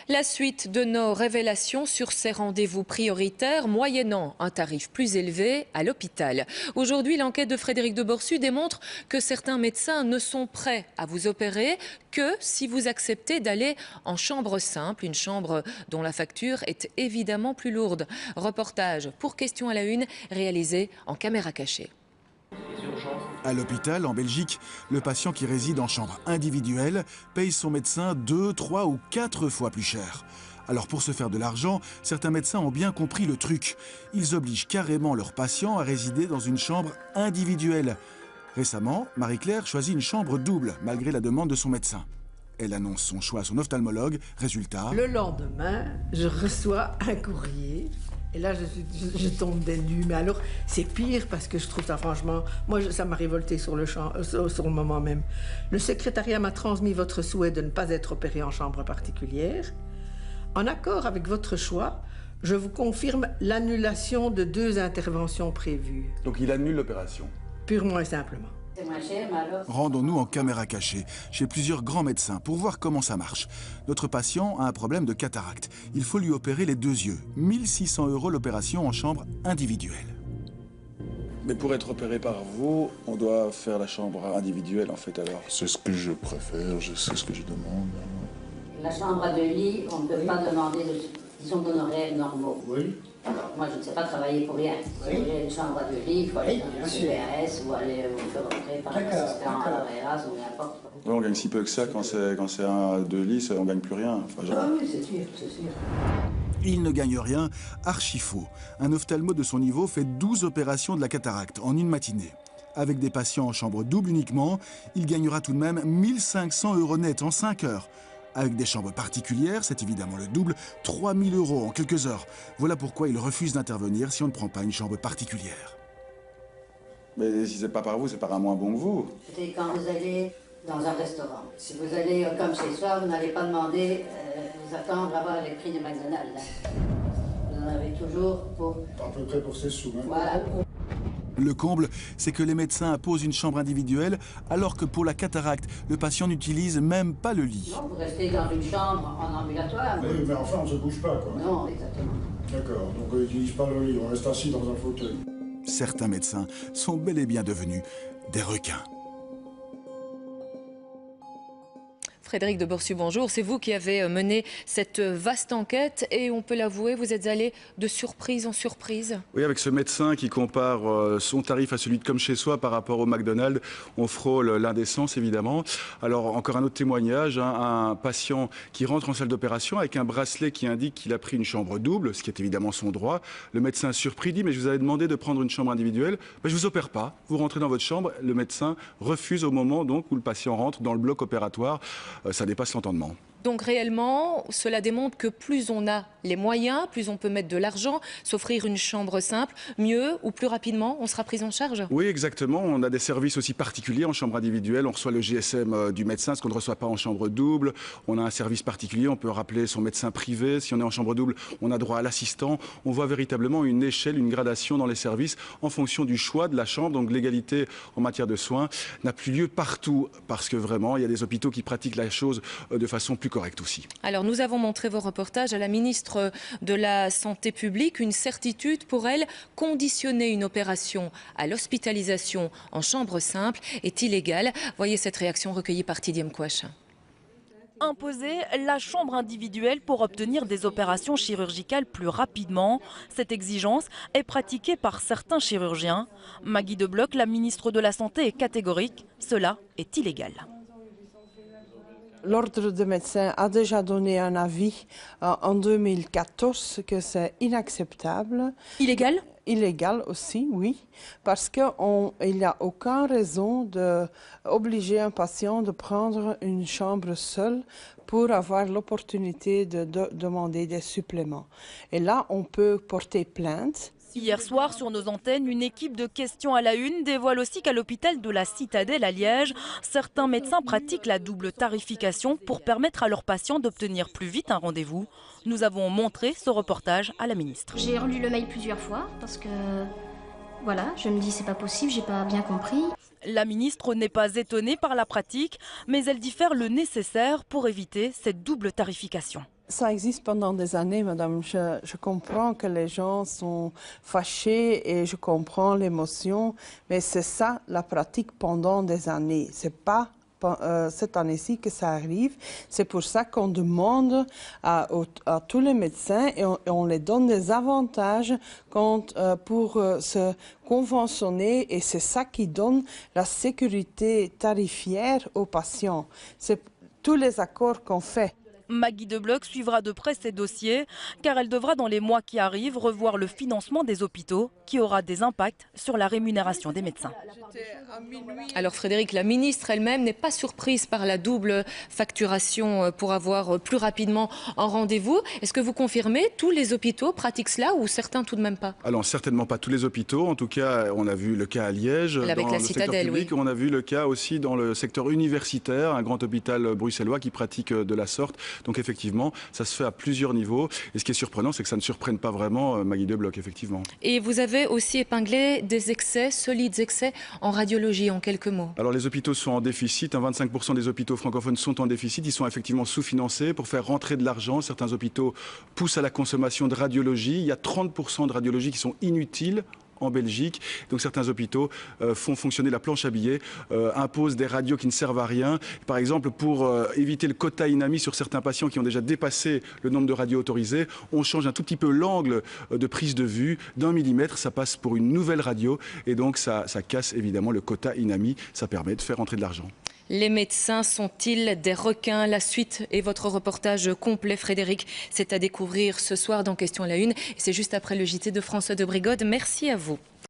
La suite de nos révélations sur ces rendez-vous prioritaires moyennant un tarif plus élevé à l'hôpital. Aujourd'hui, l'enquête de Frédéric de Borsu démontre que certains médecins ne sont prêts à vous opérer que si vous acceptez d'aller en chambre simple, une chambre dont la facture est évidemment plus lourde. Reportage pour Question à la Une, réalisé en caméra cachée. À l'hôpital, en Belgique, le patient qui réside en chambre individuelle paye son médecin 2, 3 ou 4 fois plus cher. Alors pour se faire de l'argent, certains médecins ont bien compris le truc. Ils obligent carrément leurs patients à résider dans une chambre individuelle. Récemment, Marie-Claire choisit une chambre double, malgré la demande de son médecin. Elle annonce son choix à son ophtalmologue. Résultat... Le lendemain, je reçois un courrier. Et là, je tombe des nues. Mais alors, c'est pire parce que je trouve ça, franchement... Moi, ça m'a révolté sur le moment même. Le secrétariat m'a transmis votre souhait de ne pas être opéré en chambre particulière. En accord avec votre choix, je vous confirme l'annulation de 2 interventions prévues. Donc il annule l'opération. Purement et simplement. C'est moins cher, mais alors... Rendons-nous en caméra cachée, chez plusieurs grands médecins, pour voir comment ça marche. Notre patient a un problème de cataracte. Il faut lui opérer les 2 yeux. 1 600 € l'opération en chambre individuelle. Mais pour être opéré par vous, on doit faire la chambre individuelle en fait alors. C'est ce que je préfère, c'est ce que je demande. La chambre à 2 lits, on ne peut pas demander, disons, d'honoraires normaux. Oui. Alors, moi, je ne sais pas travailler pour rien. Si vous voulez une chambre à 2 lits, il faut aller dans un URS ou aller vous faire opérer par un assistant à l'OREAS ou n'importe quoi. Ouais, on gagne si peu que ça quand c'est un 2 lits, on gagne plus rien. Enfin, Ah oui, c'est sûr, c'est sûr. Il ne gagne rien, archi faux. Un ophtalmo de son niveau fait 12 opérations de la cataracte en une matinée. Avec des patients en chambre double uniquement, il gagnera tout de même 1 500 € net en 5 heures. Avec des chambres particulières, c'est évidemment le double, 3 000 € en quelques heures. Voilà pourquoi il refuse d'intervenir si on ne prend pas une chambre particulière. Mais si c'est pas par vous, c'est par un moins bon que vous. Écoutez, quand vous allez dans un restaurant, si vous allez comme chez soi, vous n'allez pas demander, vous attendre à avoir les prix de McDonald's. Hein. Vous en avez toujours pour... À peu près pour ces sous. Hein. Voilà. Le comble, c'est que les médecins imposent une chambre individuelle, alors que pour la cataracte, le patient n'utilise même pas le lit. Non, vous restez dans une chambre en ambulatoire. Oui, mais enfin, on ne se bouge pas, quoi. Non, exactement. D'accord, donc on n'utilise pas le lit, on reste assis dans un fauteuil. Certains médecins sont bel et bien devenus des requins. Frédéric de Borsu, bonjour. C'est vous qui avez mené cette vaste enquête et on peut l'avouer, vous êtes allé de surprise en surprise. Oui, avec ce médecin qui compare son tarif à celui de comme chez soi par rapport au McDonald's, on frôle l'indécence évidemment. Alors encore un autre témoignage, hein, un patient qui rentre en salle d'opération avec un bracelet qui indique qu'il a pris une chambre double, ce qui est évidemment son droit. Le médecin surpris dit, mais je vous avais demandé de prendre une chambre individuelle, ben, je ne vous opère pas. Vous rentrez dans votre chambre, le médecin refuse au moment donc où le patient rentre dans le bloc opératoire. Ça dépasse l'entendement. Donc réellement, cela démontre que plus on a les moyens, plus on peut mettre de l'argent, s'offrir une chambre simple, mieux ou plus rapidement, on sera pris en charge. Oui, exactement. On a des services aussi particuliers en chambre individuelle. On reçoit le GSM du médecin, ce qu'on ne reçoit pas en chambre double. On a un service particulier, on peut rappeler son médecin privé. Si on est en chambre double, on a droit à l'assistant. On voit véritablement une échelle, une gradation dans les services en fonction du choix de la chambre. Donc l'égalité en matière de soins n'a plus lieu partout parce que vraiment, il y a des hôpitaux qui pratiquent la chose de façon plus correcte aussi. Alors nous avons montré vos reportages à la ministre de la Santé publique. Une certitude pour elle, conditionner une opération à l'hospitalisation en chambre simple est illégale. Voyez cette réaction recueillie par Tidier Mkwache. Imposer la chambre individuelle pour obtenir des opérations chirurgicales plus rapidement. Cette exigence est pratiquée par certains chirurgiens. Maggie Debloch, la ministre de la Santé, est catégorique. Cela est illégal. L'Ordre des médecins a déjà donné un avis en 2014 que c'est inacceptable. Illégal ? Illégal aussi, oui, parce qu'il n'y a aucune raison d'obliger un patient de prendre une chambre seule pour avoir l'opportunité de demander des suppléments. Et là, on peut porter plainte. Hier soir, sur nos antennes, une équipe de Questions à la Une dévoile aussi qu'à l'hôpital de la Citadelle à Liège, certains médecins pratiquent la double tarification pour permettre à leurs patients d'obtenir plus vite un rendez-vous. Nous avons montré ce reportage à la ministre. J'ai relu le mail plusieurs fois parce que, voilà, je me dis c'est pas possible, j'ai pas bien compris. La ministre n'est pas étonnée par la pratique, mais elle dit faire le nécessaire pour éviter cette double tarification. Ça existe pendant des années, madame. Je comprends que les gens sont fâchés et je comprends l'émotion, mais c'est ça la pratique pendant des années. C'est pas cette année-ci que ça arrive. C'est pour ça qu'on demande à tous les médecins et on les donne des avantages pour se conventionner et c'est ça qui donne la sécurité tarifaire aux patients. C'est tous les accords qu'on fait. Maggie Debloc suivra de près ces dossiers car elle devra dans les mois qui arrivent revoir le financement des hôpitaux qui aura des impacts sur la rémunération des médecins. Alors Frédéric, la ministre elle-même n'est pas surprise par la double facturation pour avoir plus rapidement un rendez-vous. Est-ce que vous confirmez tous les hôpitaux pratiquent cela ou certains tout de même pas? Alors certainement pas tous les hôpitaux. En tout cas, on a vu le cas à Liège, avec dans la le Citadelle, secteur public. oui. On a vu le cas aussi dans le secteur universitaire, un grand hôpital bruxellois qui pratique de la sorte. Donc effectivement, ça se fait à plusieurs niveaux. Et ce qui est surprenant, c'est que ça ne surprenne pas vraiment Maggie Debloc, effectivement. Et vous avez aussi épinglé des excès, solides excès en radiologie, en quelques mots. Alors les hôpitaux sont en déficit. 25% des hôpitaux francophones sont en déficit. Ils sont effectivement sous-financés pour faire rentrer de l'argent. Certains hôpitaux poussent à la consommation de radiologie. Il y a 30% de radiologie qui sont inutiles en Belgique. Donc certains hôpitaux font fonctionner la planche à billets, imposent des radios qui ne servent à rien. Par exemple, pour éviter le quota inami sur certains patients qui ont déjà dépassé le nombre de radios autorisées, on change un tout petit peu l'angle de prise de vue d'1 millimètre. Ça passe pour une nouvelle radio et donc ça casse évidemment le quota inami. Ça permet de faire rentrer de l'argent. Les médecins sont-ils des requins? La suite et votre reportage complet, Frédéric, c'est à découvrir ce soir dans Question à la Une. Et c'est juste après le JT de François de Brigode. Merci à vous.